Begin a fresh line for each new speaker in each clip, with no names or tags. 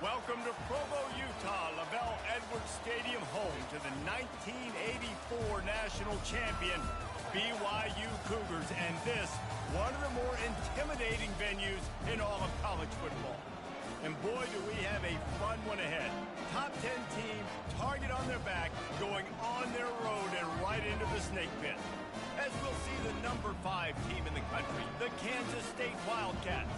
Welcome to Provo, Utah, LaBelle Edwards Stadium, home to the 1984 national champion BYU Cougars, and this, one of the more intimidating venues in all of college football. And boy, do we have a fun one ahead. Top 10 team, target on their back, going on their road and right into the snake pit. As we'll see the number 5 team in the country, the Kansas State Wildcats,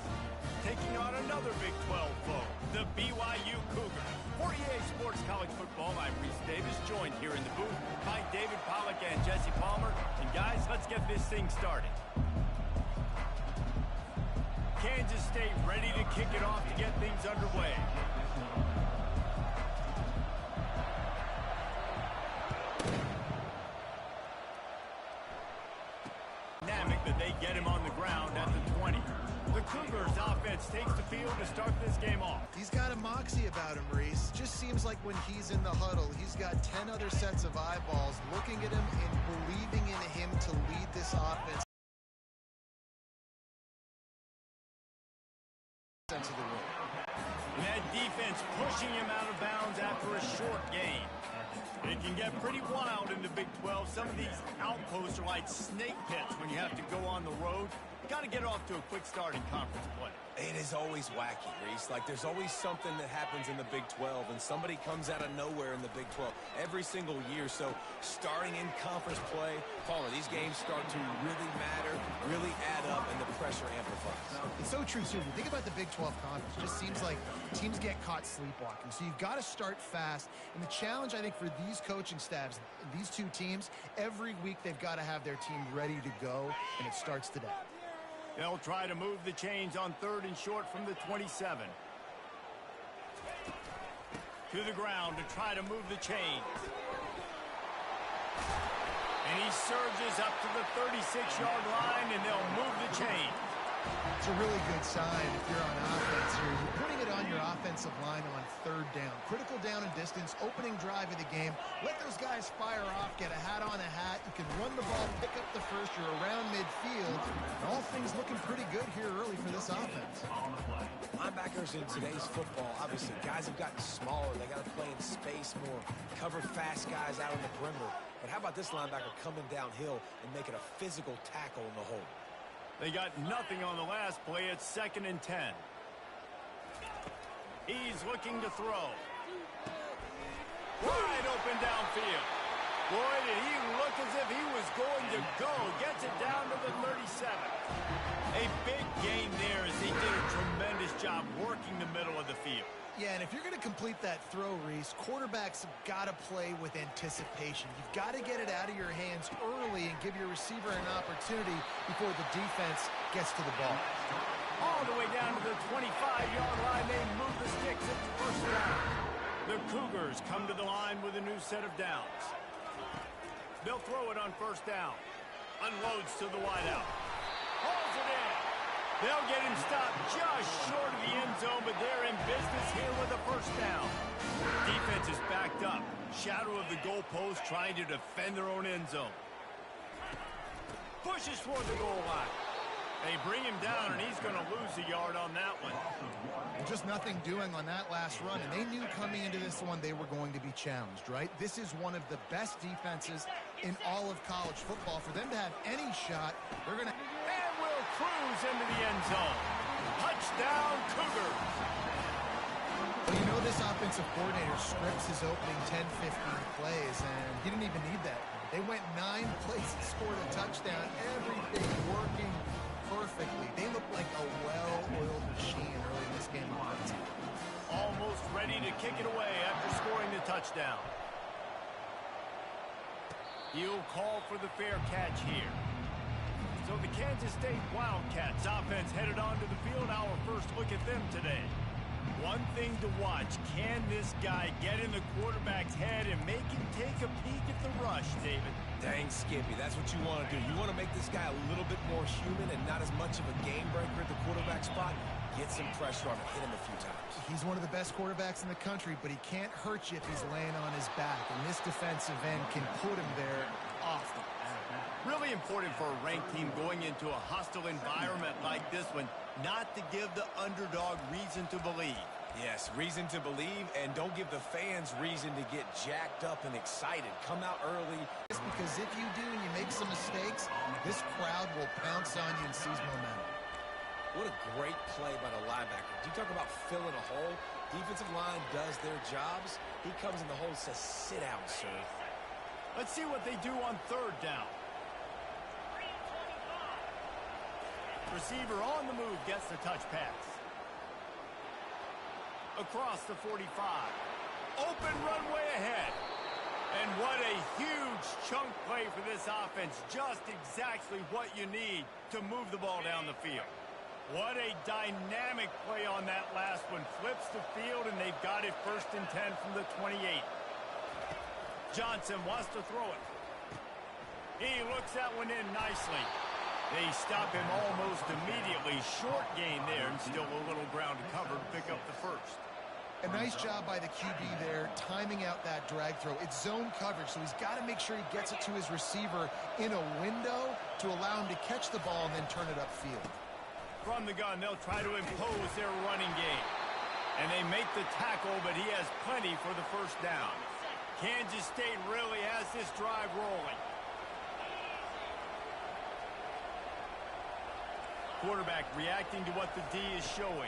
taking on another Big 12 foe, the BYU Cougars. For EA Sports College Football, I'm Reese Davis, joined here in the booth by David Pollack and Jesse Palmer. And guys, let's get this thing started. Kansas State ready to kick it off to get things underway. Dynamic that they get him on the ground at the 20. The Cougars offense takes the field to start this game off.
He's got a moxie about him, Reese. Just seems like when he's in the huddle, he's got 10 other sets of eyeballs looking at him and believing in him to lead this offense. Sense of the room.
That defense pushing him out of bounds after a short gain. It can get pretty wild in the Big 12. Some of these outposts are like snake pits when you have to go on the road. Got to get off to a quick start in conference play.
It is always wacky, Reese. Like, there's always something that happens in the Big 12, and somebody comes out of nowhere in the Big 12 every single year. So, starting in conference play, Palmer, these games start to really matter, really add up, and the pressure amplifies.
It's so true, too. When you think about the Big 12 conference, it just seems like teams get caught sleepwalking. So you've got to start fast. And the challenge, I think, for these coaching staffs, these two teams, every week they've got to have their team ready to go, and it starts today.
They'll try to move the chains on 3rd and short from the 27. To the ground to try to move the chains. And he surges up to the 36-yard line, and they'll move the chain.
It's a really good sign if you're on offense here. You're putting it on your offensive line on 3rd down. Critical down and distance, opening drive of the game. Let those guys fire off, get a hat on a hat. You can run the ball, pick up the first. You're around midfield. And all things looking pretty good here early for this offense.
Linebackers in today's football, obviously, guys have gotten smaller. They got to play in space more, cover fast guys out on the perimeter. But how about this linebacker coming downhill and making a physical tackle in the hole?
They got nothing on the last play. It's 2nd and 10. He's looking to throw. Wide open downfield. Boy, did he look as if he was going to go. Gets it down to the 37. A big gain there as he did a tremendous job working the middle of the field.
Yeah, and if you're going to complete that throw, Reese, quarterbacks have got to play with anticipation. You've got to get it out of your hands early and give your receiver an opportunity before the defense gets to the ball.
All the way down to the 25-yard line, they move the sticks at the 1st down. The Cougars come to the line with a new set of downs. They'll throw it on 1st down. Unloads to the wideout. Hauls it in. They'll get him stopped just short of the end zone, but they're in business here with a 1st down. Defense is backed up. Shadow of the goalpost trying to defend their own end zone. Pushes toward the goal line. They bring him down, and he's going to lose a yard on that one.
Just nothing doing on that last run, and they knew coming into this one they were going to be challenged, right? This is one of the best defenses in all of college football. For them to have any shot, they're going to...
And will cruise into the end zone. Touchdown, Cougars.
Well, you know this offensive coordinator scripts his opening 10, 15 plays, and he didn't even need that. They went 9 plays and scored a touchdown. Everything working perfectly. They look like a well-oiled machine early in this game offensively.
Almost ready to kick it away after scoring the touchdown. He'll call for the fair catch here. So the Kansas State Wildcats offense headed onto the field. Our first look at them today. One thing to watch, can this guy get in the quarterback's head and make him take a peek at the rush, David?
Dang, Skippy, that's what you want to do. You want to make this guy a little bit more human and not as much of a game breaker at the quarterback spot. Get some pressure on him, hit him a few times.
He's one of the best quarterbacks in the country, but he can't hurt you if he's laying on his back. And this defensive end can put him there often.
Really important for a ranked team going into a hostile environment like this one, not to give the underdog reason to believe.
Yes, reason to believe, and don't give the fans reason to get jacked up and excited. Come out early.
Because if you do and you make some mistakes, this crowd will pounce on you and seize momentum.
What a great play by the linebacker. You talk about filling a hole. Defensive line does their jobs. He comes in the hole and says, sit down, sir.
Let's see what they do on third down. Receiver on the move gets the touch pass. Across the 45. Open runway ahead. And what a huge chunk play for this offense. Just exactly what you need to move the ball down the field. What a dynamic play on that last one. Flips the field, and they've got it 1st and 10 from the 28. Johnson wants to throw it. He looks that one in nicely. They stop him almost immediately. Short gain there, and still a little ground to cover to pick up the first.
A nice job by the QB there, timing out that drag throw. It's zone coverage, so he's got to make sure he gets it to his receiver in a window to allow him to catch the ball and then turn it upfield.
From the gun, they'll try to impose their running game. And they make the tackle, but he has plenty for the first down. Kansas State really has this drive rolling. Quarterback reacting to what the D is showing.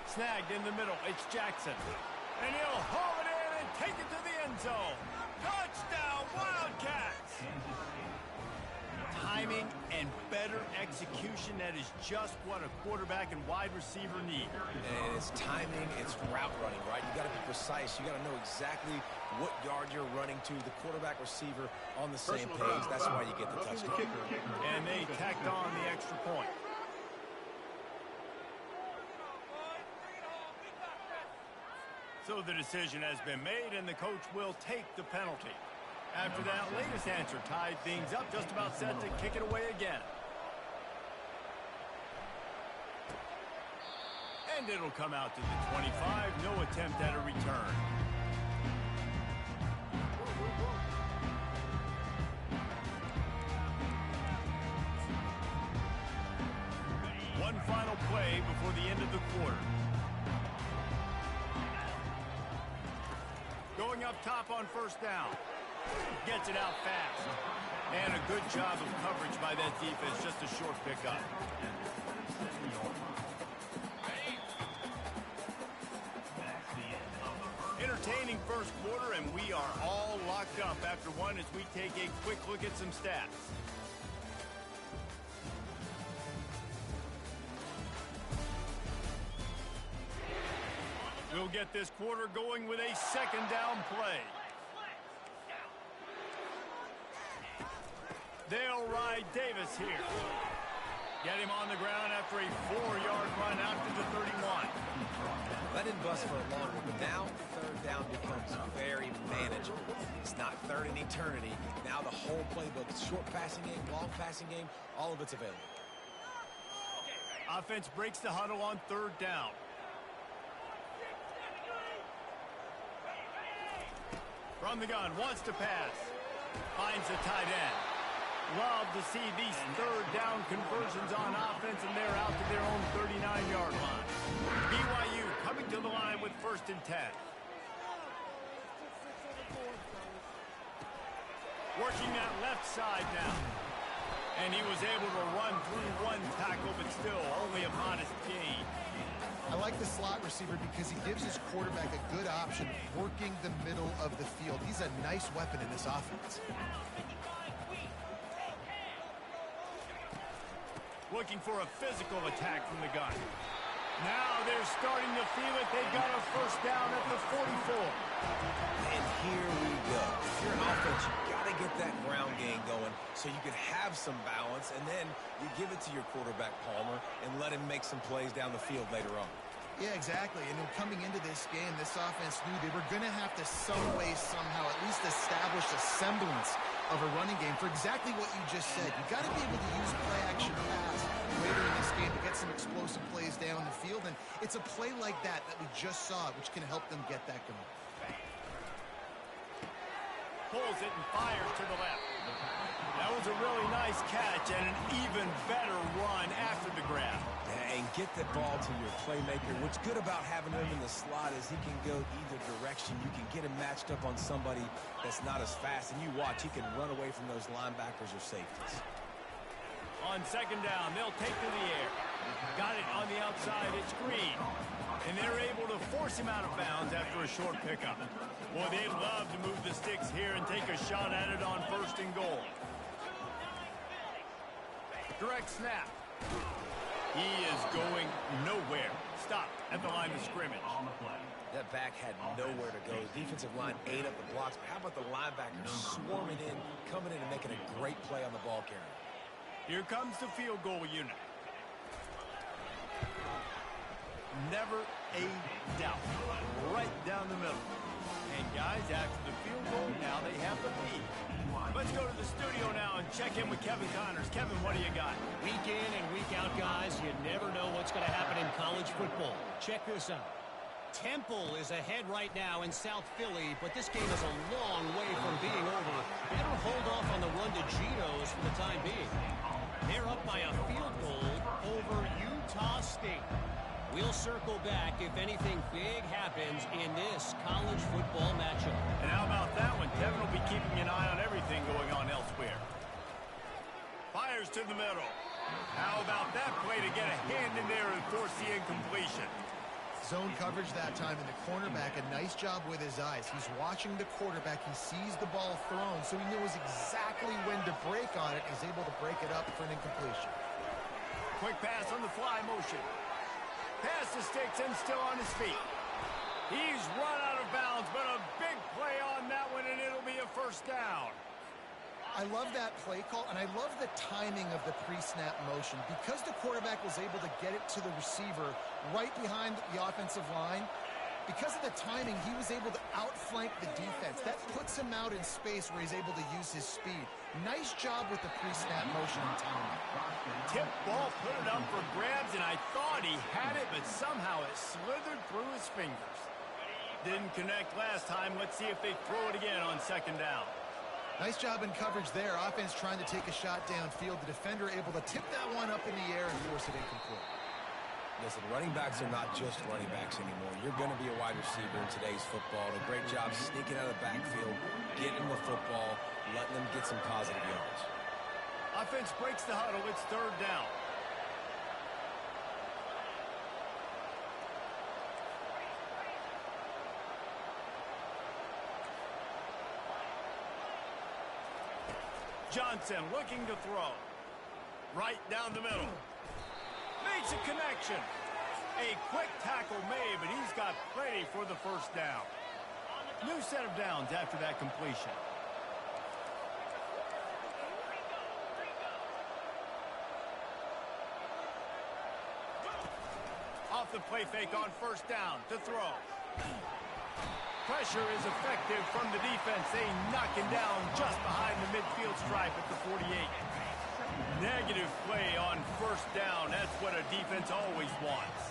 Snagged in the middle. It's Jackson. And he'll haul it in and take it to the end zone. Touchdown, Wildcats! Timing and better execution, that is just what a quarterback and wide receiver need.
And it's timing, it's route running, right? You got to be precise. You got to know exactly what yard you're running to. The quarterback receiver on the same page. That's why you get the touchdown.
And they tacked on the extra point. So the decision has been made, and the coach will take the penalty. After that latest answer tied things up, just about set to kick it away again. And it'll come out to the 25. No attempt at a return. One final play before the end of the quarter. Going up top on first down. Gets it out fast. And a good job of coverage by that defense. Just a short pickup. Entertaining first quarter, and we are all locked up after one as we take a quick look at some stats. We'll get this quarter going with a second down play. They'll ride Davis here. Get him on the ground after a 4-yard run out to the 31.
That didn't bust for a long one, but now third down becomes very manageable. It's not third in eternity. Now the whole playbook, short passing game, long passing game, all of it's available.
Offense breaks the huddle on third down. From the gun, wants to pass. Finds the tight end. Love to see these third down conversions on offense, and they're out to their own 39-yard line. BYU coming to the line with 1st and 10. Working that left side now. And he was able to run through one tackle, but still only a modest gain.
I like the slot receiver because he gives his quarterback a good option working the middle of the field. He's a nice weapon in this offense.
Looking for a physical attack from the gun. Now they're starting to feel it. They've got a first down at the 44.
And here we go. If you're an offense, you got to get that ground game going so you can have some balance, and then you give it to your quarterback, Palmer, and let him make some plays down the field later on.
Yeah, exactly. And coming into this game, this offense knew they were going to have to some way, somehow, at least establish a semblance of a running game for exactly what you just said. You got to be able to use play-action pass later in this game to get some explosive plays down the field. And it's a play like that we just saw, which can help them get that going.
Pulls it and fires to the left. That was a really nice catch and an even better run after the grab.
And get the ball to your playmaker. What's good about having him in the slot is he can go either direction. You can get him matched up on somebody that's not as fast, and you watch, he can run away from those linebackers or safeties.
On second down, they'll take to the air. Got it on the outside. It's Green. And they're able to force him out of bounds after a short pickup. Boy, they'd love to move the sticks here and take a shot at it on 1st and goal. Direct snap. He is going nowhere. Stop at the line of scrimmage.
That back had nowhere to go. The defensive line ate up the blocks. But how about the linebackers swarming in, coming in and making a great play on the ball carrier?
Here comes the field goal unit. Never a doubt. Right down the middle. And guys, after the field goal, now they have the lead. Let's go to the studio now and check in with Kevin Connors. Kevin, what do you got?
Week in and week out, guys, you never know what's going to happen in college football. Check this out. Temple is ahead right now in South Philly, but this game is a long way from being over. Better hold off on the run to Geno's for the time being. They're up by a field goal over Utah State. We'll circle back if anything big happens in this college football matchup.
And how about that one? Kevin will be keeping an eye on everything going on elsewhere. Fires to the middle. How about that play to get a hand in there and force the incompletion?
Zone coverage that time, and the cornerback, a nice job with his eyes. He's watching the quarterback. He sees the ball thrown, so he knows exactly when to break on it. He's able to break it up for an incompletion.
Quick pass on the fly motion. Pass to Sticks and still on his feet. He's run out of bounds, but a big play on that one, and it'll be a 1st down.
I love that play call, and I love the timing of the pre-snap motion. Because the quarterback was able to get it to the receiver right behind the offensive line, because of the timing, he was able to outflank the defense. That puts him out in space where he's able to use his speed. Nice job with the pre-snap motion and timing.
Tip ball, put it up for grabs, and I thought he had it, but somehow it slithered through his fingers. Didn't connect last time. Let's see if they throw it again on 2nd down.
Nice job in coverage there. Offense trying to take a shot downfield. The defender able to tip that one up in the air and force it incomplete.
Listen, running backs are not just running backs anymore. You're going to be a wide receiver in today's football. A great job sneaking out of the backfield, getting them the football, letting them get some positive yards.
Offense breaks the huddle. It's 3rd down. Johnson looking to throw. Right down the middle. Makes a connection. A quick tackle made, but he's got plenty for the 1st down. New set of downs after that completion. Off the play fake on 1st down to throw. Pressure is effective from the defense. They knock him down just behind the midfield stripe at the 48. Negative play on 1st down. That's what a defense always wants.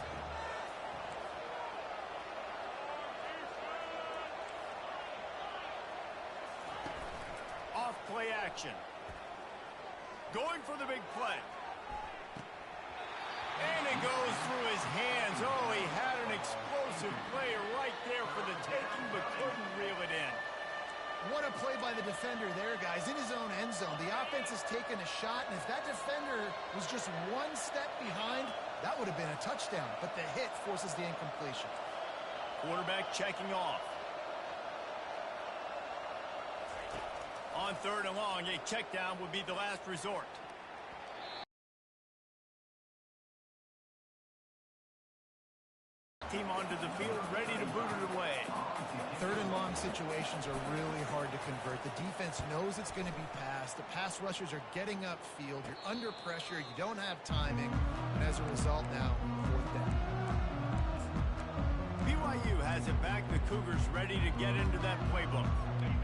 Off play action. Going for the big play. And it goes through his hands. Oh, he had an explosive player right there for the taking, but couldn't reel it in.
What a play by the defender there, guys, in his own end zone. The offense has taken a shot, and if that defender was just one step behind, that would have been a touchdown. But the hit forces the incompletion.
Quarterback checking off. On 3rd and long, a check down would be the last resort. Team onto the field, ready to boot it away.
3rd and long situations are really hard to convert. The defense knows it's going to be passed. The pass rushers are getting upfield. You're under pressure. You don't have timing. And as a result now, 4th down.
BYU has it back. The Cougars ready to get into that playbook.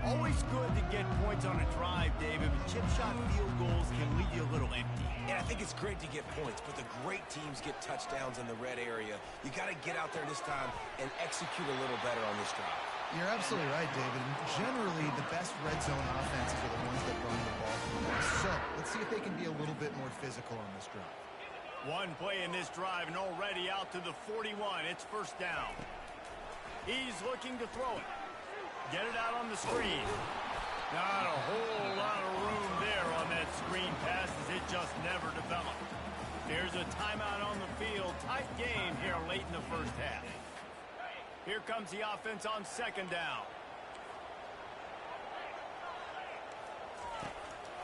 Always good to get points on a drive, David, but chip shot field goals can leave you a little empty.
And I think it's great to get points, but the great teams get touchdowns in the red area. You got to get out there this time and execute a little better on this drive.
You're absolutely right, David. And generally, the best red zone offenses are the ones that run the ball from the best. So let's see if they can be a little bit more physical on this drive.
One play in this drive and already out to the 41. It's first down. He's looking to throw it. Get it out on the screen. Not a whole lot of room there on that screen pass as it just never developed. There's a timeout on the field. Tight game here late in the first half. Here comes the offense on second down.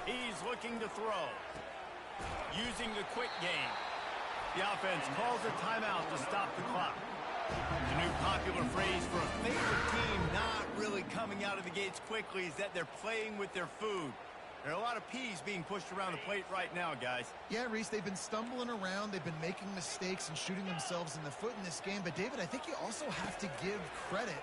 He's looking to throw. Using the quick game. The offense calls a timeout to stop the clock. The new popular phrase for a favorite team not really coming out of the gates quickly is that they're playing with their food. There are a lot of peas being pushed around the plate right now, guys.
Yeah, Reese, they've been stumbling around. They've been making mistakes and shooting themselves in the foot in this game. But, David, I think you also have to give credit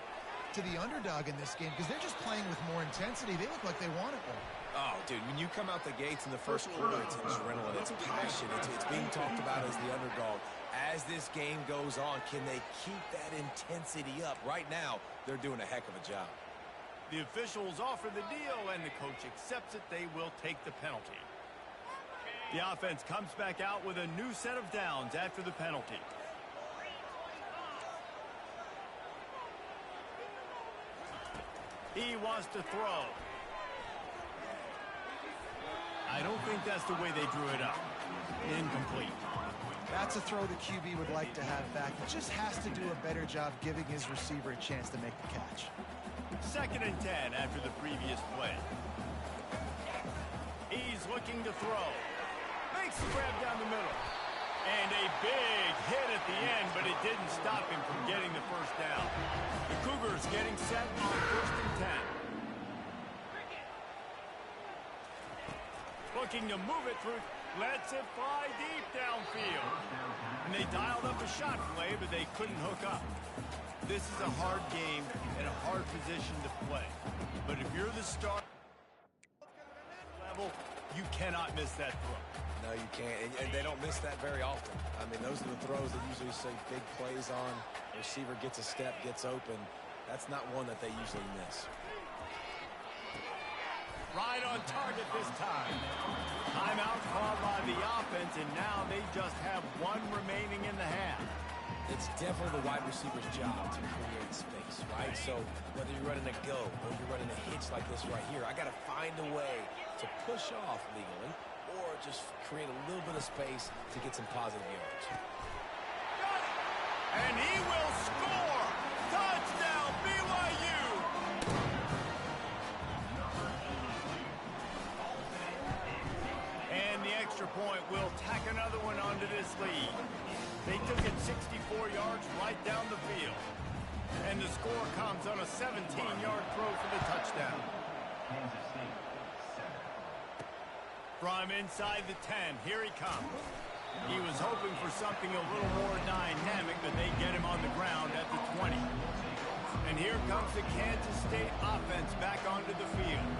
to the underdog in this game because they're just playing with more intensity. They look like they want it more.
Oh, dude, when you come out the gates in the first quarter, it's adrenaline, it's passion, it's being talked about as the underdog. As this game goes on, can they keep that intensity up? Right now, they're doing a heck of a job.
The officials offer the deal, and the coach accepts it. They will take the penalty. The offense comes back out with a new set of downs after the penalty. He wants to throw. I don't think that's the way they drew it up. Incomplete.
That's a throw the QB would like to have back. He just has to do a better job giving his receiver a chance to make the catch.
2nd and 10 after the previous play. He's looking to throw. Makes the grab down the middle. And a big hit at the end, but it didn't stop him from getting the first down. The Cougars getting set on 1st and 10. Looking to move it through. Lets it fly deep downfield. And they dialed up a shot play, but they couldn't hook up. This is a hard game and a hard position to play. But if you're the star level, you cannot miss that throw.
No, you can't. And they don't miss that very often. I mean, those are the throws that usually say big plays on. Receiver gets a step, gets open. That's not one that they usually miss.
Right on target this time. Timeout called by the offense, and now they just have one remaining in the half.
It's definitely the wide receiver's job to create space, right? So whether you're running a go or you're running a hitch like this right here, I got to find a way to push off legally or just create a little bit of space to get some positive yards.
And he will score! Touchdown, BYU! And the extra point will tack another one onto this lead. They took it 64 yards right down the field. And the score comes on a 17-yard throw for the touchdown. From inside the 10, here he comes. He was hoping for something a little more dynamic, but they get him on the ground at the 20. And here comes the Kansas State offense back onto the field.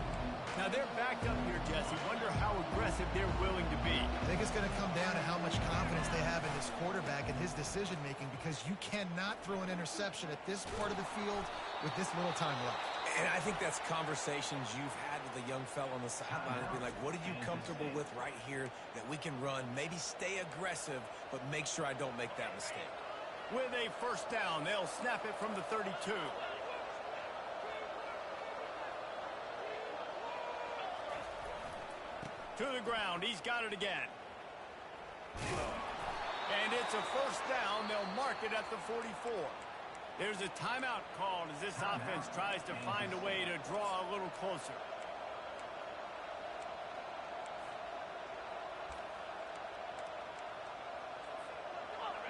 Now they're backed up here, Jesse. Wonder how aggressive they're willing to be.
I think it's going to come down to how much confidence they have in this quarterback and his decision-making because you cannot throw an interception at this part of the field with this little time left.
And I think that's conversations you've had with a young fella on the sideline. Be like, what are you comfortable with right here that we can run? Maybe stay aggressive, but make sure I don't make that mistake.
With a first down, they'll snap it from the 32. To the ground, he's got it again. And it's a first down. They'll mark it at the 44. There's a timeout called as this offense tries to find a way to draw a little closer.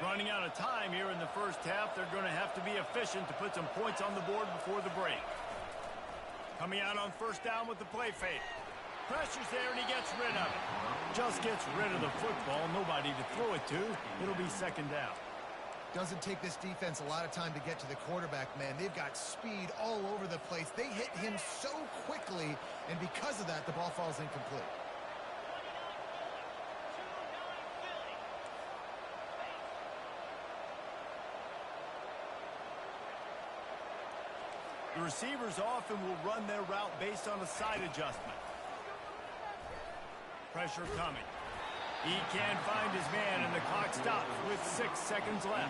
Running out of time here in the first half. They're going to have to be efficient to put some points on the board before the break. Coming out on first down with the play fake. Pressure's there, and he gets rid of it. Just gets rid of the football. Nobody to throw it to. It'll be second down.
Doesn't take this defense a lot of time to get to the quarterback, man. They've got speed all over the place. They hit him so quickly, and because of that, the ball falls incomplete.
The receivers often will run their route based on a side adjustment. Pressure coming. He can't find his man, and the clock stops with 6 seconds left.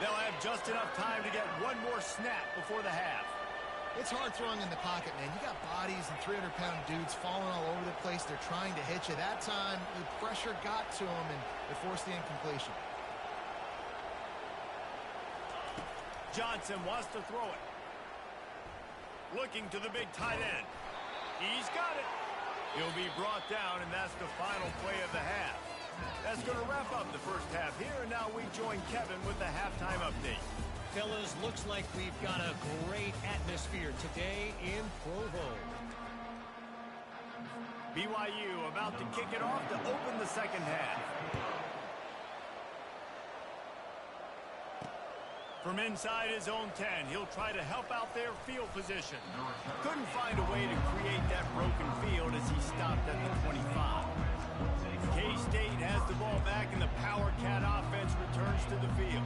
They'll have just enough time to get one more snap before the half.
It's hard throwing in the pocket, man. You got bodies and 300-pound dudes falling all over the place. They're trying to hit you. That time, the pressure got to him, and it forced the incompletion.
Johnson wants to throw it. Looking to the big tight end. He's got it. He'll be brought down, and that's the final play of the half. That's going to wrap up the first half here, and now we join Kevin with the halftime update.
Fellas, looks like we've got a great atmosphere today in Provo.
BYU about to kick it off to open the second half. From inside his own 10, he'll try to help out their field position. Couldn't find a way to create that broken field as he stopped at the 25. K-State has the ball back, and the Power Cat offense returns to the field.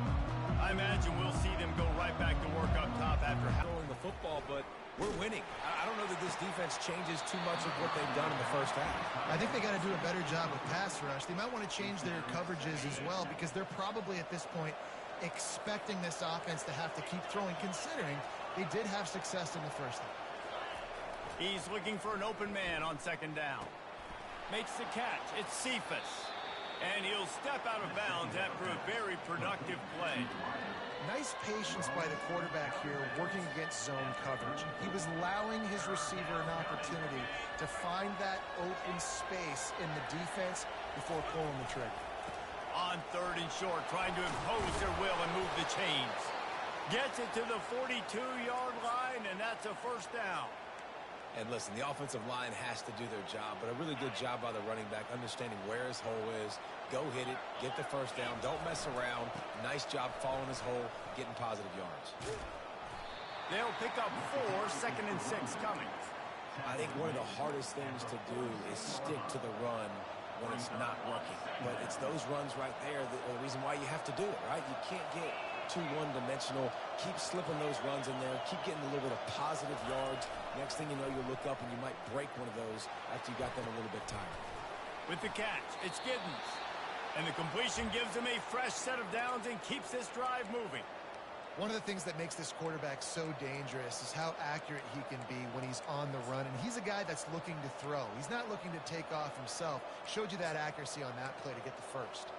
I imagine we'll see them go right back to work up top after
throwing the football, but we're winning. I don't know that this defense changes too much of what they've done in the first half.
I think they got to do a better job with pass rush. They might want to change their coverages as well, because they're probably at this point expecting this offense to have to keep throwing, considering they did have success in the first half.
He's looking for an open man on second down. Makes the catch. It's Cephas. And he'll step out of bounds after a very productive play.
Nice patience by the quarterback here working against zone coverage. He was allowing his receiver an opportunity to find that open space in the defense before pulling the trigger.
On third and short, trying to impose their will and move the chains. Gets it to the 42-yard line, and that's a first down.
And listen, the offensive line has to do their job, but a really good job by the running back, understanding where his hole is. Go hit it, get the first down, don't mess around. Nice job following his hole, getting positive yards.
They'll pick up 4, second and 6 coming.
I think one of the hardest things to do is stick to the run when it's not working. But it's those runs right there that are the reason why you have to do it, right? You can't get too one-dimensional. Keep slipping those runs in there. Keep getting a little bit of positive yards. Next thing you know, you'll look up and you might break one of those after you got them a little bit tired.
With the catch, it's Giddens. And the completion gives him a fresh set of downs and keeps this drive moving.
One of the things that makes this quarterback so dangerous is how accurate he can be when he's on the run. And he's a guy that's looking to throw. He's not looking to take off himself. Showed you that accuracy on that play to get the first.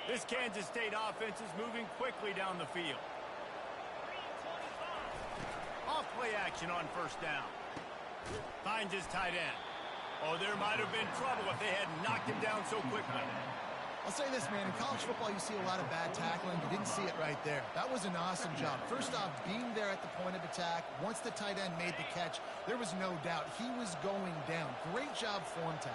This Kansas State offense is moving quickly down the field. Off play action on first down. Finds his tight end. Oh, there might have been trouble if they had knocked him down so quickly.
I'll say this, man. In college football, you see a lot of bad tackling. You didn't see it right there. That was an awesome job. First off, being there at the point of attack. Once the tight end made the catch, there was no doubt he was going down. Great job form tackle.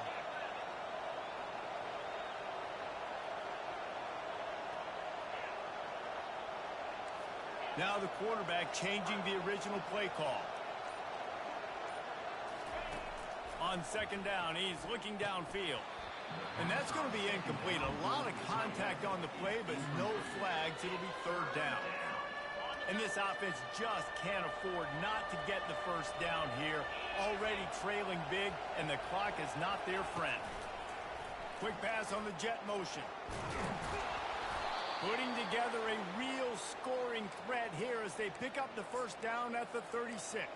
Now the quarterback changing the original play call. On second down, he's looking downfield. And that's going to be incomplete. A lot of contact on the play, but no flags. It'll be third down. And this offense just can't afford not to get the first down here. Already trailing big, and the clock is not their friend. Quick pass on the jet motion. Putting together a real scoring threat here as they pick up the first down at the 36.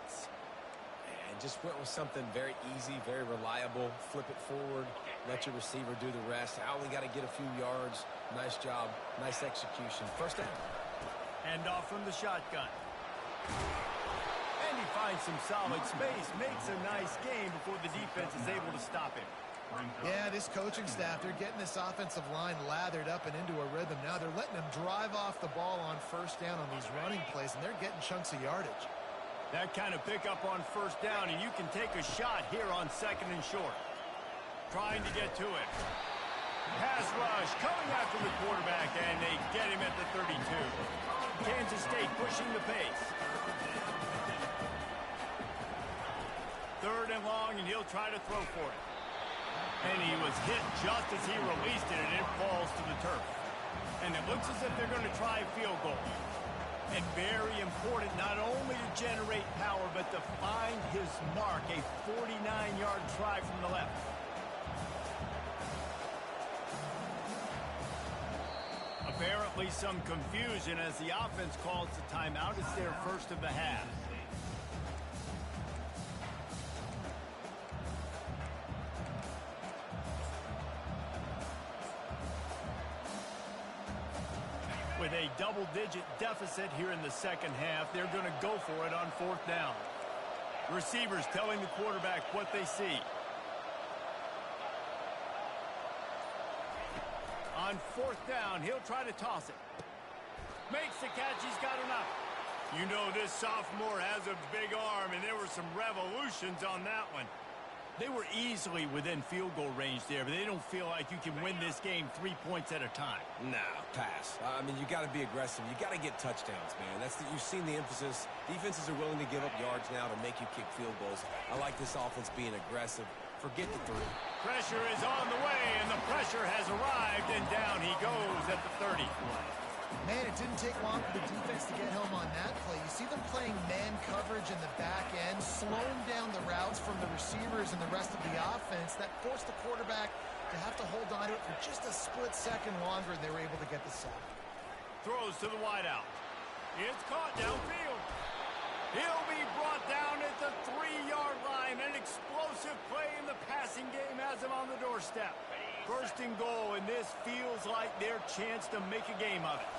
And just went with something very easy, very reliable. Flip it forward, let your receiver do the rest. I only got to get a few yards. Nice job, nice execution. First down.
Hand off from the shotgun. And he finds some solid space, makes a nice game before the defense is able to stop him.
Yeah, this coaching staff, they're getting this offensive line lathered up and into a rhythm. Now they're letting them drive off the ball on first down on these running plays, and they're getting chunks of yardage.
That kind of pickup on first down, and you can take a shot here on second and short. Trying to get to it. Pass rush coming after the quarterback, and they get him at the 32. Kansas State pushing the pace. 3rd and long, and he'll try to throw for it. And he was hit just as he released it, and it falls to the turf. And it looks as if they're going to try a field goal. And very important, not only to generate power, but to find his mark, a 49-yard try from the left. Apparently some confusion as the offense calls the timeout. It's their first of the half. With a double-digit deficit here in the second half, they're going to go for it on 4th down. Receivers telling the quarterback what they see. On 4th down, he'll try to toss it. Makes the catch. He's got enough. You know this sophomore has a big arm, and there were some revolutions on that one. They were easily within field goal range there, but they don't feel like you can win this game 3 points at a time.
No, pass. I mean, you got to be aggressive. You got to get touchdowns, man. You've seen the emphasis. Defenses are willing to give up yards now to make you kick field goals. I like this offense being aggressive. Forget the 3.
Pressure is on the way, and the pressure has arrived, and down he goes at the 30.
Man, it didn't take long for the defense to get home on that play. You see them playing man coverage in the back end, slowing down the routes from the receivers and the rest of the offense. That forced the quarterback to have to hold on to it for just a split second longer, and they were able to get the sack.
Throws to the wideout. It's caught downfield. He'll be brought down at the 3-yard line. An explosive play in the passing game has him on the doorstep. 1st and goal, and this feels like their chance to make a game of it.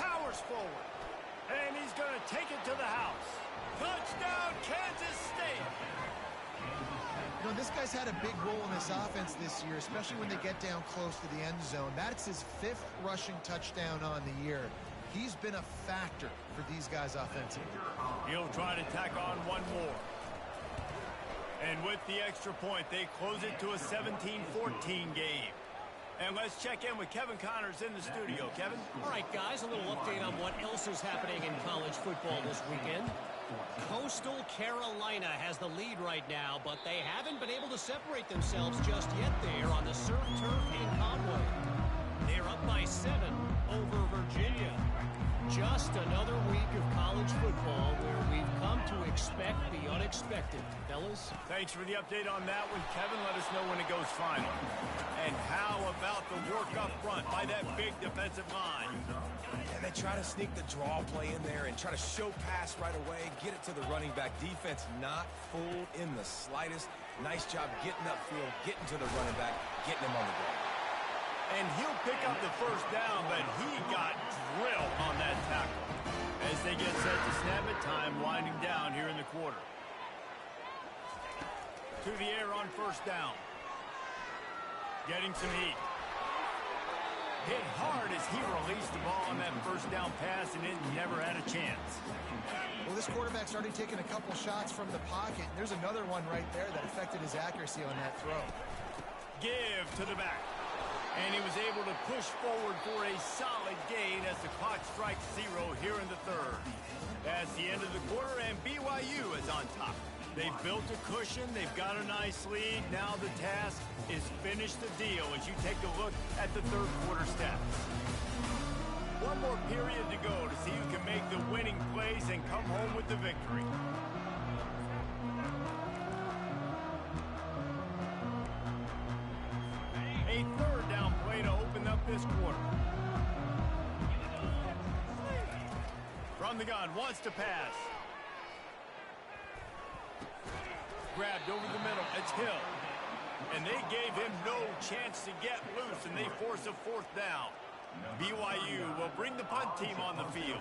Powers forward, and he's going to take it to the house. Touchdown, Kansas State!
You know, this guy's had a big role in this offense this year, especially when they get down close to the end zone. That's his 5th rushing touchdown on the year. He's been a factor for these guys offensively.
He'll try to tack on one more. And with the extra point, they close it to a 17-14 game. And let's check in with Kevin Connors in the studio. Kevin?
All right, guys, a little update on what else is happening in college football this weekend. Coastal Carolina has the lead right now, but they haven't been able to separate themselves just yet there on the surf turf in Conway. They're up by 7 over Virginia. Just another week of college football where we've come to expect the unexpected. Fellas?
Thanks for the update on that one, Kevin. Let us know when it goes final. And how about the work up front by that big defensive line?
And they try to sneak the draw play in there and try to show pass right away, get it to the running back. Defense not fooled in the slightest. Nice job getting upfield, getting to the running back, getting him on the ground.
And he'll pick up the 1st down, but he got drilled on that tackle. As they get set to snap it, time winding down here in the quarter. To the air on 1st down. Getting some heat. Hit hard as he released the ball on that 1st down pass, and it never had a chance.
Well, this quarterback's already taken a couple shots from the pocket. There's another one right there that affected his accuracy on that throw.
Give to the back. And he was able to push forward for a solid gain as the clock strikes 0 here in the 3rd. That's the end of the quarter, and BYU is on top. They've built a cushion. They've got a nice lead. Now the task is finish the deal as you take a look at the 3rd quarter stats. One more period to go to see who can make the winning plays and come home with the victory. A 3rd down play to open up this quarter. From the gun, wants to pass. Grabbed over the middle. It's Hill. And they gave him no chance to get loose, and they force a 4th down. BYU will bring the punt team on the field.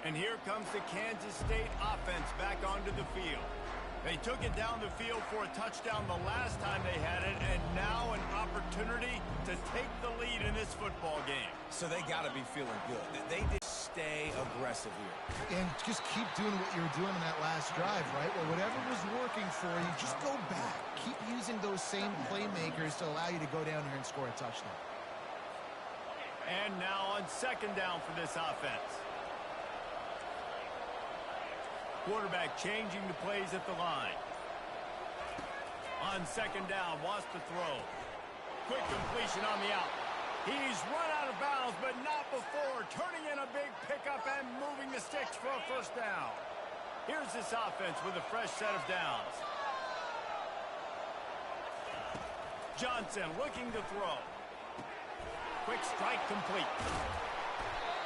And here comes the Kansas State offense back onto the field. They took it down the field for a touchdown the last time they had it, and now an opportunity to take the lead in this football game.
So they got to be feeling good. They did stay aggressive here.
And just keep doing what you were doing in that last drive, right? Well, whatever was working for you, just go back. Keep using those same playmakers to allow you to go down here and score a touchdown.
And now on second down for this offense. Quarterback changing the plays at the line. On second down, wants to throw. Quick completion on the out. He's run out of bounds, but not before. Turning in a big pickup and moving the sticks for a first down. Here's this offense with a fresh set of downs. Johnson looking to throw. Quick strike complete.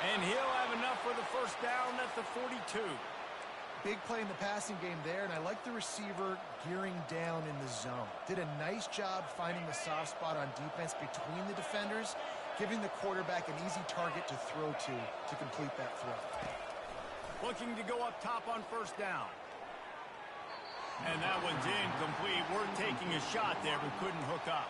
And he'll have enough for the first down at the 42.
Big play in the passing game there, and I like the receiver gearing down in the zone. Did a nice job finding the soft spot on defense between the defenders, giving the quarterback an easy target to throw to complete that throw.
Looking to go up top on first down. And that one's incomplete. We're taking a shot there, but couldn't hook up.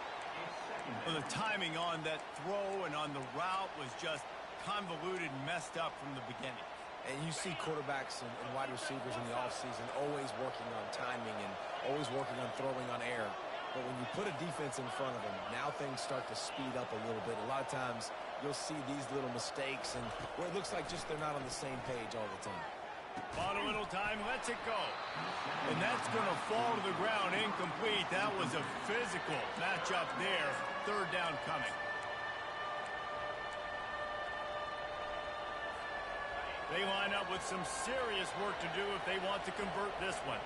Well, the timing on that throw and on the route was just convoluted and messed up from the beginning.
And you see quarterbacks and wide receivers in the offseason always working on timing and always working on throwing on air. But when you put a defense in front of them, now things start to speed up a little bit. A lot of times you'll see these little mistakes and where it looks like just they're not on the same page all the time.
Bought a little time, lets it go. And that's going to fall to the ground incomplete. That was a physical matchup there. Third down coming. They line up with some serious work to do if they want to convert this one.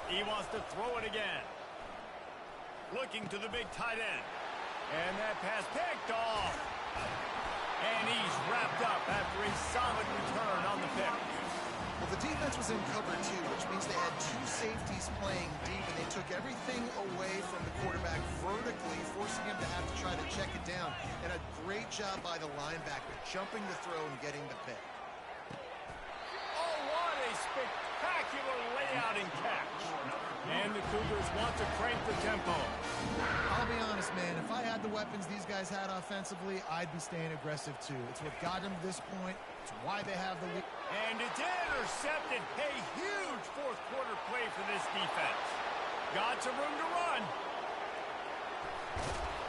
He wants to throw it again. Looking to the big tight end. And that pass picked off. And he's wrapped up after a solid return on the pick.
Well, the defense was in cover two, which means they had two safeties playing deep, and they took everything away from the quarterback vertically, forcing him to have to try to check it down. And a great job by the linebacker, jumping the throw and getting the pick.
Oh, what a spectacular layout and catch. And the Cougars want to crank the tempo.
I'll be honest, man, if I had the weapons these guys had offensively, I'd be staying aggressive too. It's what got them to this point. It's why they have the lead.
And it's intercepted. A huge fourth quarter play for this defense. Got some room to run.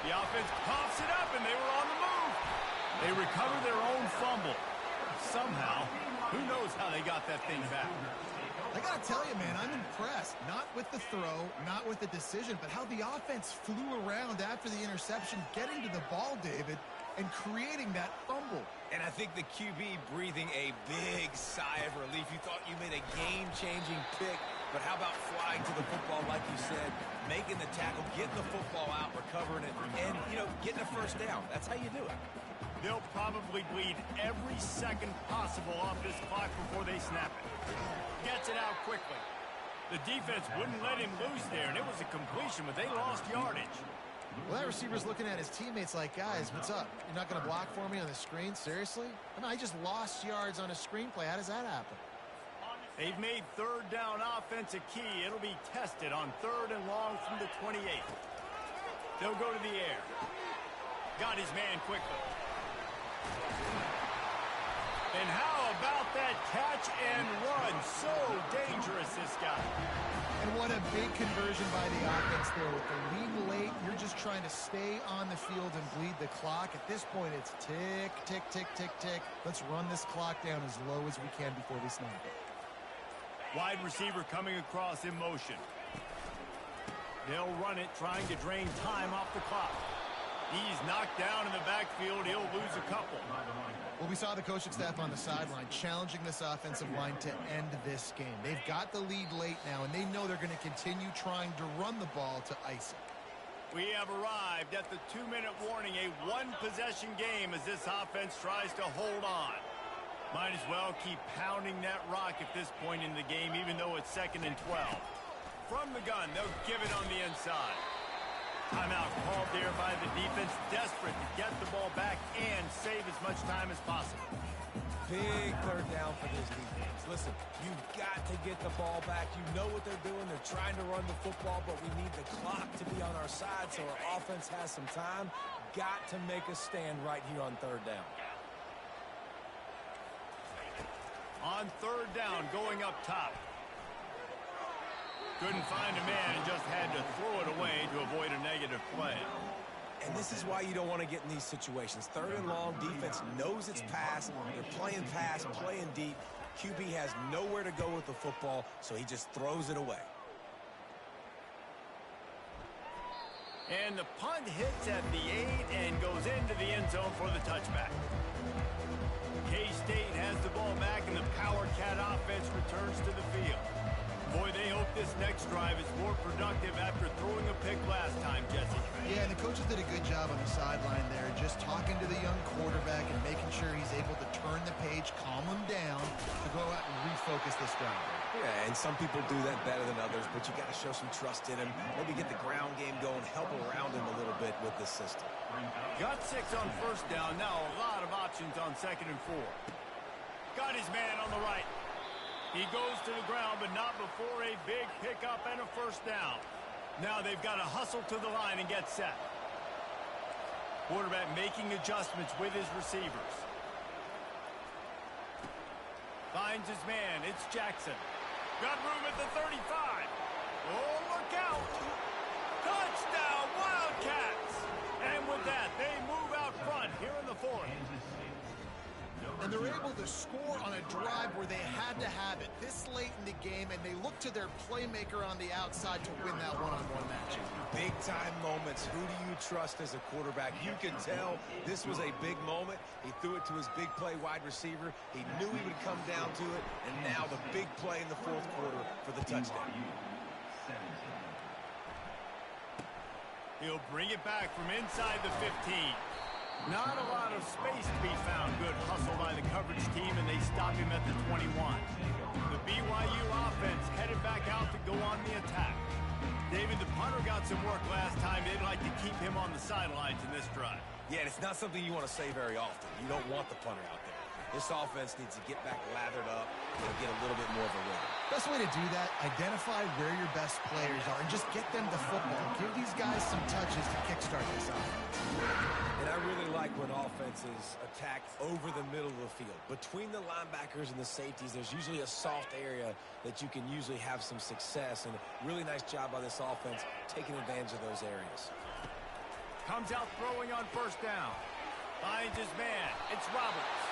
The offense coughs it up, and they were on the move. They recovered their own fumble. Somehow, who knows how they got that thing back.
I got to tell you, man, I'm impressed. Not with the throw, not with the decision, but how the offense flew around after the interception, getting to the ball, David, and creating that fumble.
And I think the QB breathing a big sigh of relief. You thought you made a game-changing pick, but how about flying to the football, like you said, making the tackle, getting the football out, recovering it, and, getting a first down. That's how you do it.
They'll probably bleed every second possible off this clock before they snap it. Gets it out quickly. The defense wouldn't let him loose there, and it was a completion, but they lost yardage.
Well, that receiver's looking at his teammates like, guys, what's up? You're not going to block for me on the screen? Seriously? I mean, I just lost yards on a screenplay. How does that happen?
They've made third down offense a key. It'll be tested on third and long from the 28. They'll go to the air. Got his man quickly. And how about that catch and run? So dangerous, this guy.
And what a big conversion by the offense there. With the lead late, you're just trying to stay on the field and bleed the clock. At this point, it's tick, tick, tick, tick, tick. Let's run this clock down as low as we can before we snap it.
Wide receiver coming across in motion. They'll run it, trying to drain time off the clock. He's knocked down in the backfield. He'll lose a couple.
Well, we saw the coaching staff on the sideline challenging this offensive line to end this game. They've got the lead late now, and they know they're going to continue trying to run the ball to ice it.
We have arrived at the 2-minute warning, a one-possession game as this offense tries to hold on. Might as well keep pounding that rock at this point in the game, even though it's 2nd and 12. From the gun, they'll give it on the inside. Timeout called there by the defense, desperate to get the ball back and save as much time as possible.
Big third down for this defense. Listen, you've got to get the ball back. You know what they're doing. They're trying to run the football, but we need the clock to be on our side so our offense has some time. Got to make a stand right here on third down.
On third down, going up top. Couldn't find a man and just had to throw it away to avoid a negative play.
And this is why you don't want to get in these situations. Third and long, defense knows it's pass. They're playing pass, playing deep. QB has nowhere to go with the football, so he just throws it away.
And the punt hits at the 8 and goes into the end zone for the touchback. K-State has the ball back, and the Power Cat offense returns to the field. Boy, they hope this next drive is more productive after throwing a pick last time, Jesse.
Yeah, and the coaches did a good job on the sideline there, just talking to the young quarterback and making sure he's able to turn the page, calm him down, to go out and refocus this drive.
Yeah, and some people do that better than others, but you got to show some trust in him. Maybe get the ground game going, help around him a little bit with this system.
Got 6 on first down. Now a lot of options on 2nd and 4. Got his man on the right. He goes to the ground, but not before a big pickup and a first down. Now they've got to hustle to the line and get set. Quarterback making adjustments with his receivers. Finds his man. It's Jackson. Got room at the 35. Oh, look out. Touchdown, Wildcats. And with that, they move out front here in the 4th.
And they're able to score on a drive where they had to have it this late in the game, and they look to their playmaker on the outside to win that one-on-one match.
Big-time moments. Who do you trust as a quarterback? You can tell this was a big moment. He threw it to his big play wide receiver. He knew he would come down to it, and now the big play in the 4th quarter for the touchdown.
He'll bring it back from inside the 15. Not a lot of space to be found. Good hustle by the coverage team, and they stop him at the 21. The BYU offense headed back out to go on the attack. David, the punter got some work last time. They'd like to keep him on the sidelines in this drive.
Yeah, and it's not something you want to say very often. You don't want the punter out there. This offense needs to get back lathered up and get a little bit more of a rhythm.
Best way to do that, identify where your best players are and just get them the football. Give these guys some touches to kickstart this offense.
And I really like when offenses attack over the middle of the field. Between the linebackers and the safeties, there's usually a soft area that you can usually have some success. And a really nice job by this offense taking advantage of those areas.
Comes out throwing on first down. Finds his man. It's Roberts.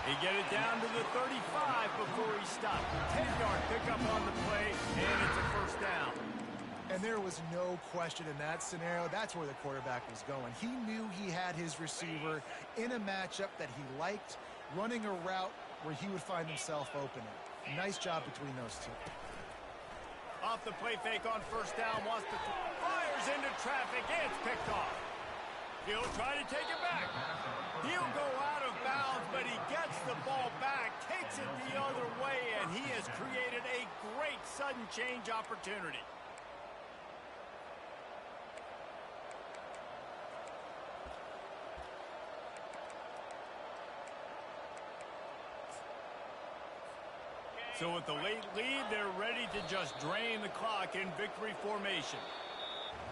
He get it down to the 35 before he stopped. 10-yard pickup on the play, and it's a first down.
And there was no question in that scenario. That's where the quarterback was going. He knew he had his receiver in a matchup that he liked, running a route where he would find himself open. Nice job between those two.
Off the play fake on first down, wants to fires into traffic, and it's picked off. He'll try to take it back. He'll go out of bounds, but he gets the ball back, takes it the other way, and he has created a great sudden change opportunity. So with the late lead, they're ready to just drain the clock in victory formation.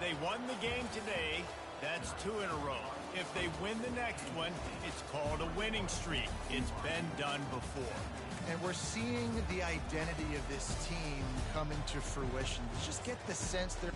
They won the game today. That's 2 in a row. If they win the next one, it's called a winning streak. It's been done before.
And we're seeing the identity of this team come into fruition. Just get the sense they're